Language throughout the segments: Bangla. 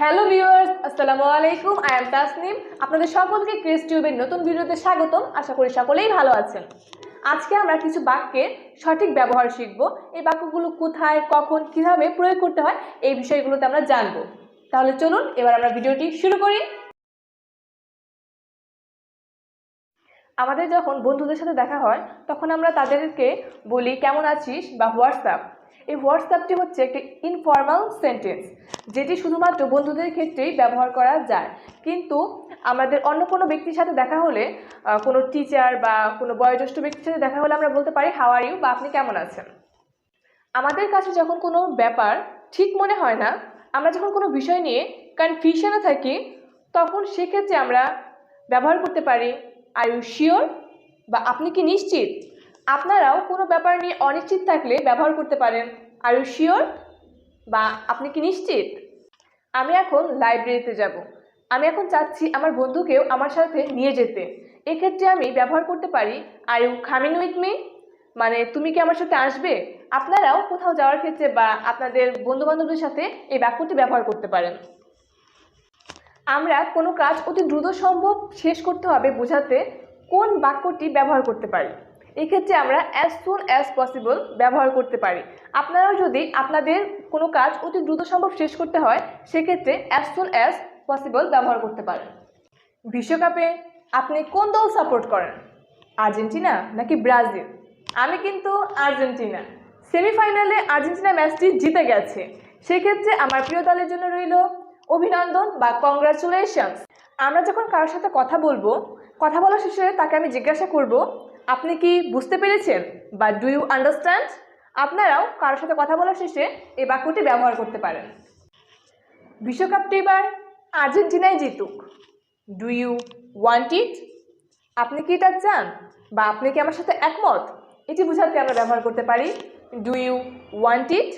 হ্যালো ভিউয়ার্স, আসসালামু আলাইকুম। I am Tasnim. আপনাদের সকলকে ক্রেজটিউবের নতুন ভিডিওতে স্বাগতম। আশা করি সকলেই ভালো আছেন। আজকে আমরা কিছু বাক্যের সঠিক ব্যবহার শিখব। এই বাক্যগুলো কোথায়, কখন, কিভাবে প্রয়োগ করতে হয় এই বিষয়গুলোতে আমরা জানব। তাহলে চলুন এবার আমরা ভিডিওটি শুরু করি। আমাদের যখন বন্ধুদের সাথে দেখা হয় তখন আমরা তাদেরকে বলি কেমন আছিস বা হোয়াটসঅ্যাপ। এই হোয়াটসঅ্যাপটি হচ্ছে একটি ইনফর্মাল সেন্টেন্স, যেটি শুধুমাত্র বন্ধুদের ক্ষেত্রেই ব্যবহার করা যায়। কিন্তু আমাদের অন্য কোনো ব্যক্তির সাথে দেখা হলে, কোনো টিচার বা কোনো বয়োজ্যেষ্ঠ ব্যক্তির সাথে দেখা হলে আমরা বলতে পারি হাউ আর ইউ বা আপনি কেমন আছেন। আমাদের কাছে যখন কোনো ব্যাপার ঠিক মনে হয় না, আমরা যখন কোনো বিষয় নিয়ে কনফিউশনে থাকি, তখন সেক্ষেত্রে আমরা ব্যবহার করতে পারি আর ইউ শিওর বা আপনি কি নিশ্চিত। আপনারাও কোনো ব্যাপার নিয়ে অনিশ্চিত থাকলে ব্যবহার করতে পারেন আর ইউ শিওর বা আপনি কি নিশ্চিত। আমি এখন লাইব্রেরিতে যাব। আমি এখন চাচ্ছি আমার বন্ধুকেও আমার সাথে নিয়ে যেতে। এক্ষেত্রে আমি ব্যবহার করতে পারি are you coming with me, মানে তুমি কি আমার সাথে আসবে। আপনারাও কোথাও যাওয়ার ক্ষেত্রে বা আপনাদের বন্ধু বান্ধবদের সাথে এই বাক্যটি ব্যবহার করতে পারেন। আমরা কোনো কাজ অতি দ্রুত সম্ভব শেষ করতে হবে বোঝাতে কোন বাক্যটি ব্যবহার করতে পারি। এক্ষেত্রে আমরা অ্যাজ সুন অ্যাজ পসিবল ব্যবহার করতে পারি। আপনারাও যদি আপনাদের কোনো কাজ অতি দ্রুত সম্ভব শেষ করতে হয়, সেক্ষেত্রে অ্যাজ সুন অ্যাজ পসিবল ব্যবহার করতে পারেন। বিশ্বকাপে আপনি কোন দল সাপোর্ট করেন, আর্জেন্টিনা নাকি ব্রাজিল? আমি কিন্তু আর্জেন্টিনা। সেমিফাইনালে আর্জেন্টিনা ম্যাচটি জিতে গেছে। সেক্ষেত্রে আমার প্রিয় দলের জন্য রইল অভিনন্দন বা কংগ্রাচুলেশনস। আমরা যখন কারোর সাথে কথা বলবো, কথা বলার শেষে তাকে আমি জিজ্ঞাসা করব আপনি কি বুঝতে পেরেছেন বা ডু ইউ আন্ডারস্ট্যান্ড। আপনারাও কারোর সাথে কথা বলার শেষে এই বাক্যটি ব্যবহার করতে পারেন। বিশ্বকাপটি এবার আর্জেন্টিনাই জিতুক, ডু ইউ ওয়ান্ট ইট। আপনি কি এটা চান বা আপনি কি আমার সাথে একমত, এটি বোঝাতে আমরা ব্যবহার করতে পারি ডু ইউ ওয়ান্ট ইট।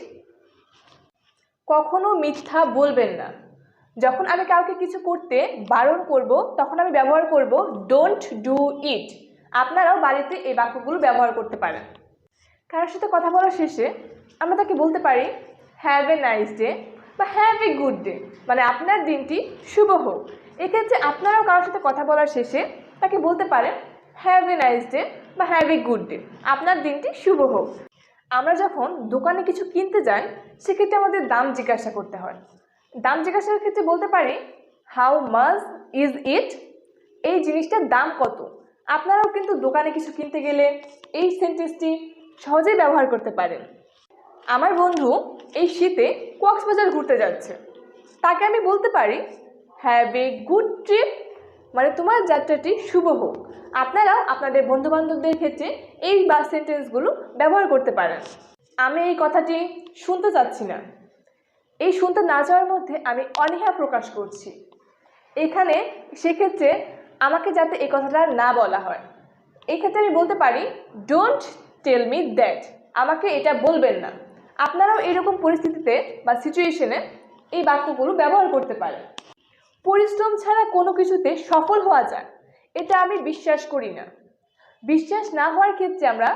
কখনো মিথ্যা বলবেন না। যখন আমি কাউকে কিছু করতে বারণ করব তখন আমি ব্যবহার করব ডোন্ট ডু ইট। আপনারাও বাড়িতে এই বাক্যগুলো ব্যবহার করতে পারেন। কারোর সাথে কথা বলার শেষে আমরা তাকে বলতে পারি হ্যাভ এ নাইস ডে বা হ্যাভ এ গুড ডে, মানে আপনার দিনটি শুভ হোক। এক্ষেত্রে আপনারাও কারোর সাথে কথা বলার শেষে তাকে বলতে পারেন হ্যাভ এ নাইস ডে বা হ্যাভ এ গুড ডে, আপনার দিনটি শুভ হোক। আমরা যখন দোকানে কিছু কিনতে যাই, সেক্ষেত্রে আমাদের দাম জিজ্ঞাসা করতে হয়। দাম জিজ্ঞাসার ক্ষেত্রে বলতে পারি হাউ মাচ ইজ ইট, এই জিনিসটার দাম কত। আপনারাও কিন্তু দোকানে কিছু কিনতে গেলে এই সেন্টেন্সটি সহজেই ব্যবহার করতে পারেন। আমার বন্ধু এই শীতে কক্সবাজার ঘুরতে যাচ্ছে, তাকে আমি বলতে পারি হ্যাভ এ গুড ট্রিপ, মানে তোমার যাত্রাটি শুভ হোক। আপনারাও আপনাদের বন্ধুবান্ধবদের ক্ষেত্রে এই সেন্টেন্সগুলো ব্যবহার করতে পারেন। আমি এই কথাটি শুনতে চাচ্ছি না, এই শুনতে না চাওয়ার মধ্যে আমি অনীহা প্রকাশ করছি। এখানে সেক্ষেত্রে আমাকে যাতে এই কথাটা না বলা হয়, এই ক্ষেত্রে আমি বলতে পারি ডোন্ট টেল মি দ্যাট, আমাকে এটা বলবেন না। আপনারাও এরকম পরিস্থিতিতে বা সিচুয়েশনে এই বাক্যগুলো ব্যবহার করতে পারেন। পরিশ্রম ছাড়া কোনো কিছুতে সফল হওয়া যায়, এটা আমি বিশ্বাস করি না। বিশ্বাস না হওয়ার ক্ষেত্রে আমরা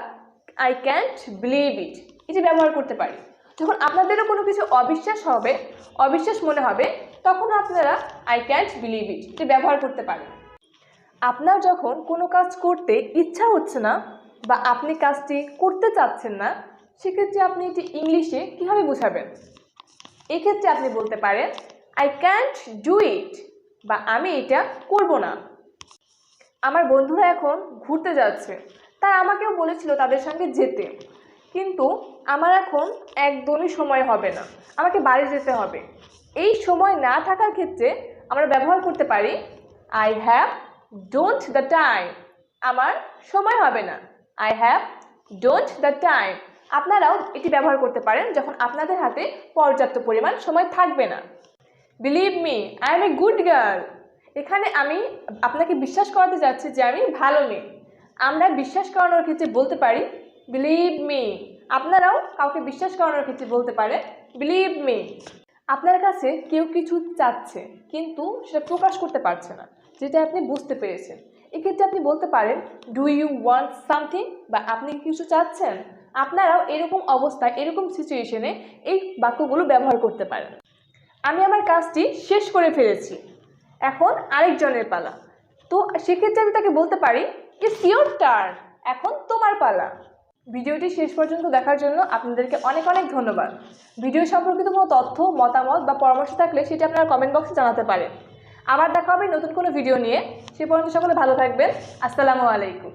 আই ক্যান্ট বিলিভ ইট, এটি ব্যবহার করতে পারি। যখন আপনাদেরও কোনো কিছু অবিশ্বাস মনে হবে, তখন আপনারা আই ক্যান্ট বিলিভ ইট এটি ব্যবহার করতে পারেন। আপনার যখন কোনো কাজ করতে ইচ্ছা হচ্ছে না বা আপনি কাজটি করতে চাচ্ছেন না, সেক্ষেত্রে আপনি এটি ইংলিশে কীভাবে বোঝাবেন? এক্ষেত্রে আপনি বলতে পারেন আই ক্যান্ট ডু ইট বা আমি এটা করব না। আমার বন্ধুরা এখন ঘুরতে যাচ্ছে, তারা আমাকেও বলেছিল তাদের সঙ্গে যেতে, কিন্তু আমার এখন একদমই সময় হবে না, আমাকে বাড়ি যেতে হবে। এই সময় না থাকার ক্ষেত্রে আমরা ব্যবহার করতে পারি I have don't the time, আমার সময় হবে না, I have don't the time. আপনারাও এটি ব্যবহার করতে পারেন যখন আপনাদের হাতে পর্যাপ্ত পরিমাণ সময় থাকবে না। Believe me I M a good girl, এখানে আমি আপনাকে বিশ্বাস করাতে যাচ্ছি যে আমি ভালো মেয়ে। আমরা বিশ্বাস করানোর ক্ষেত্রে বলতে পারি বিলিভ মি। আপনারাও কাউকে বিশ্বাস করানোর ক্ষেত্রে বলতে পারেন বিলিভ মি। আপনার কাছে কেউ কিছু চাচ্ছে কিন্তু সেটা প্রকাশ করতে পারছে না, যেটা আপনি বুঝতে পেরেছেন। এক্ষেত্রে আপনি বলতে পারেন ডু ইউ ওয়ান্ট সামথিং বা আপনি কিছু চাচ্ছেন। আপনারাও এরকম অবস্থায়, এরকম সিচুয়েশনে এই বাক্যগুলো ব্যবহার করতে পারেন। আমি আমার কাজটি শেষ করে ফেলেছি, এখন আরেকজনের পালা। তো সেক্ষেত্রে আমি তাকে বলতে পারি ইটস ইয়োর টার্ন, এখন তোমার পালা। ভিডিওটি শেষ পর্যন্ত দেখার জন্য আপনাদেরকে অনেক অনেক ধন্যবাদ। ভিডিও সম্পর্কিত কোনো তথ্য, মতামত বা পরামর্শ থাকলে সেটি আপনারা কমেন্ট বক্সে জানাতে পারেন। আবার দেখা হবে নতুন কোনো ভিডিও নিয়ে। সে পর্যন্ত সকলে ভালো থাকবেন। আসসালামু আলাইকুম।